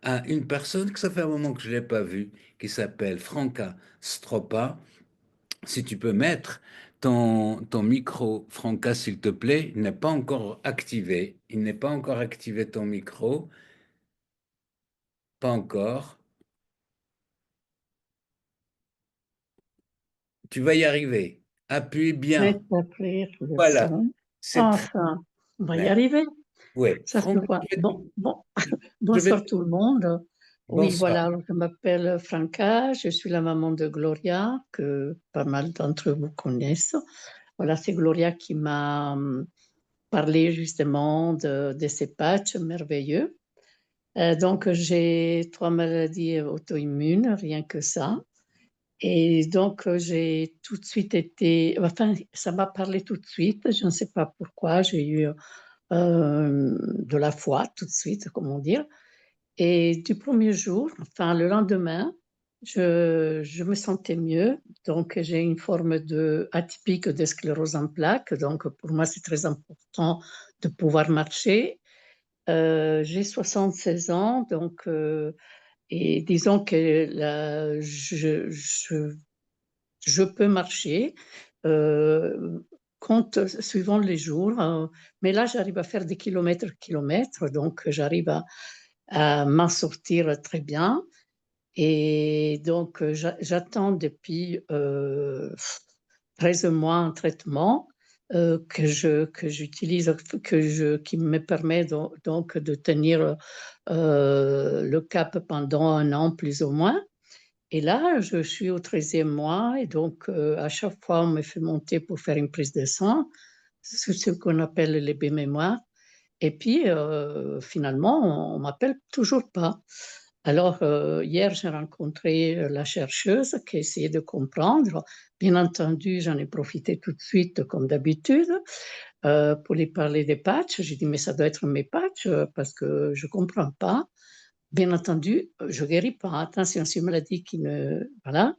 à une personne que ça fait un moment que je ne l'ai pas vue, qui s'appelle Franca Stroppa. Si tu peux mettre ton micro, Franca, s'il te plaît, il n'est pas encore activé. Il n'est pas encore activé ton micro. Pas encore. Tu vas y arriver. Appuie bien. Rétablir le Voilà. son. C'est très Enfin, on va y bien. arriver. Oui. Ça se Franca, voit. Bon, bon, je vais bonsoir tout le monde. Oui, bonsoir. voilà, je m'appelle Franca, je suis la maman de Gloria, que pas mal d'entre vous connaissent. Voilà, c'est Gloria qui m'a parlé justement de ces patchs merveilleux. Donc, j'ai 3 maladies auto-immunes, rien que ça. Et donc, j'ai tout de suite été, enfin, ça m'a parlé tout de suite, je ne sais pas pourquoi, j'ai eu de la foi tout de suite, comment dire. Et du premier jour, enfin le lendemain, je me sentais mieux. Donc, j'ai une forme atypique de sclérose en plaques. Donc, pour moi, c'est très important de pouvoir marcher. J'ai 76 ans, donc, et disons que je peux marcher, compte suivant les jours, mais là, j'arrive à faire des kilomètres, donc j'arrive à m'en sortir très bien. Et donc, j'attends depuis 13 mois un traitement que j'utilise, qui me permet donc de tenir le cap pendant un an plus ou moins. Et là, je suis au 13e mois et donc à chaque fois, on me fait monter pour faire une prise de sang, c'est ce qu'on appelle les B-mémoires. Et puis, finalement, on m'appelle toujours pas. Alors, hier, j'ai rencontré la chercheuse qui a essayé de comprendre. Bien entendu, j'en ai profité tout de suite, comme d'habitude, pour lui parler des patchs. J'ai dit, mais ça doit être mes patchs parce que je comprends pas. Bien entendu, je ne guéris pas. Attention, c'est une maladie qui ne... Voilà.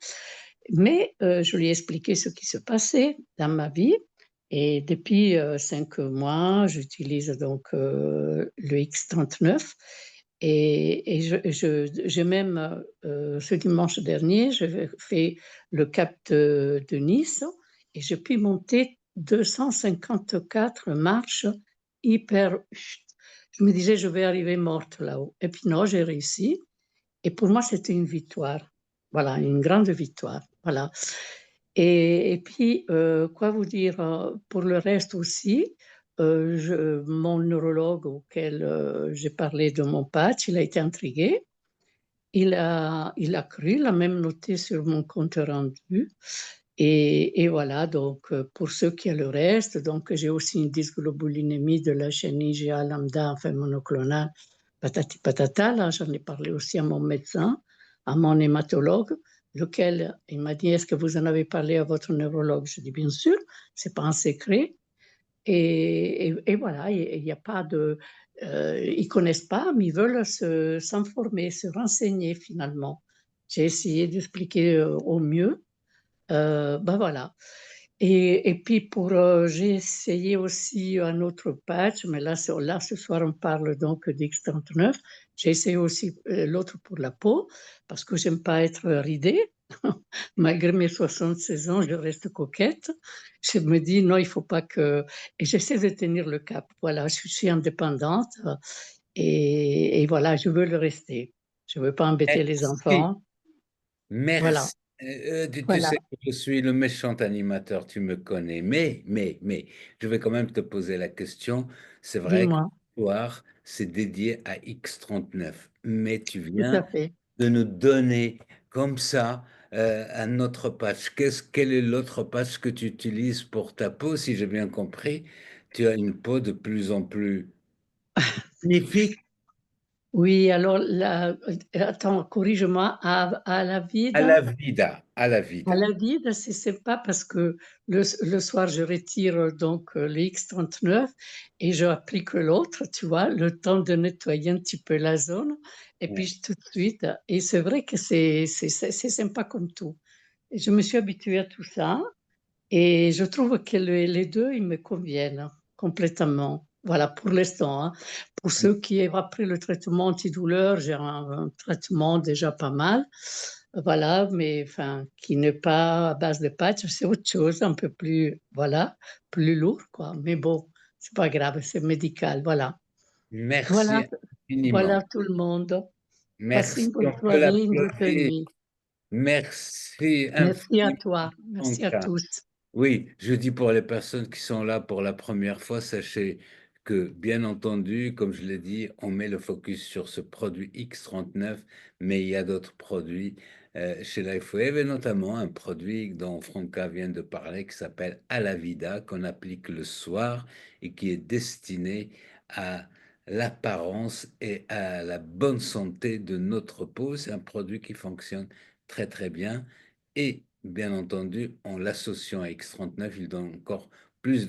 Mais je lui ai expliqué ce qui se passait dans ma vie. Et depuis 5 mois, j'utilise donc le X39. J'ai même, ce dimanche dernier, j'ai fait le cap de Nice et j'ai pu monter 254 marches hyper. Je me disais, je vais arriver morte là-haut. Et puis non, j'ai réussi. Et pour moi, c'était une victoire. Voilà, une grande victoire. Voilà. Et puis, quoi vous dire, pour le reste aussi, mon neurologue auquel j'ai parlé de mon patch, il a été intrigué. Il a cru, il a même noté sur mon compte rendu. Et voilà, donc pour ceux qui ont le reste, donc j'ai aussi une dysglobulinémie de la chaîne IgA lambda, enfin monoclonale, patati patata. Là, j'en ai parlé aussi à mon médecin, à mon hématologue, lequel il m'a dit, est-ce que vous en avez parlé à votre neurologue? Je dis, bien sûr, c'est pas un secret. Et voilà, il n'y a pas de... ils connaissent pas, mais ils veulent s'informer, se renseigner finalement. J'ai essayé d'expliquer au mieux. Ben voilà. Et puis j'ai essayé aussi un autre patch, mais là ce soir on parle donc d'X39. J'ai essayé aussi l'autre pour la peau, parce que j'aime pas être ridée. Malgré mes 76 ans, je reste coquette. Je me dis non, il faut pas que... Et j'essaie de tenir le cap. Voilà, je suis indépendante et voilà, je veux le rester. Je veux pas embêter les Merci. enfants. Voilà, Merci. Tu voilà. sais que je suis le méchant animateur, tu me connais, mais, je vais quand même te poser la question. C'est vrai que Dis-moi, l'histoire, c'est dédié à X39, mais tu tout viens à fait. de nous donner comme ça un autre patch. Quel est l'autre patch que tu utilises pour ta peau? Si j'ai bien compris, tu as une peau de plus en plus magnifique Oui, alors, attends, corrige-moi, à la à vida, la vida, à la à vida. la vida, c'est pas parce que le soir, je retire donc le X39 et je applique l'autre, tu vois, le temps de nettoyer un petit peu la zone, et puis tout de suite, et c'est vrai que c'est sympa comme tout. Et je me suis habituée à tout ça, et je trouve que les deux, ils me conviennent complètement. Voilà, pour l'instant, hein. pour ceux qui ont pris le traitement antidouleur, j'ai un traitement déjà pas mal. Voilà, mais enfin, qui n'est pas à base de patch, c'est autre chose, un peu plus, voilà, plus lourd, quoi. Mais bon, c'est pas grave, c'est médical, voilà. Voilà, Merci voilà infiniment. tout le monde. Passez Merci, une bonne on peut soirée, une bonne l'applaudir. nuit. Merci Merci à infiniment, toi, merci à Franca. tous. Oui, je dis pour les personnes qui sont là pour la première fois, sachez que, bien entendu, comme je l'ai dit, on met le focus sur ce produit X39, mais il y a d'autres produits chez LifeWave, et notamment un produit dont Franca vient de parler qui s'appelle Alavida, qu'on applique le soir et qui est destiné à l'apparence et à la bonne santé de notre peau. C'est un produit qui fonctionne très très bien. Et bien entendu, en l'associant à X39, il donne encore plus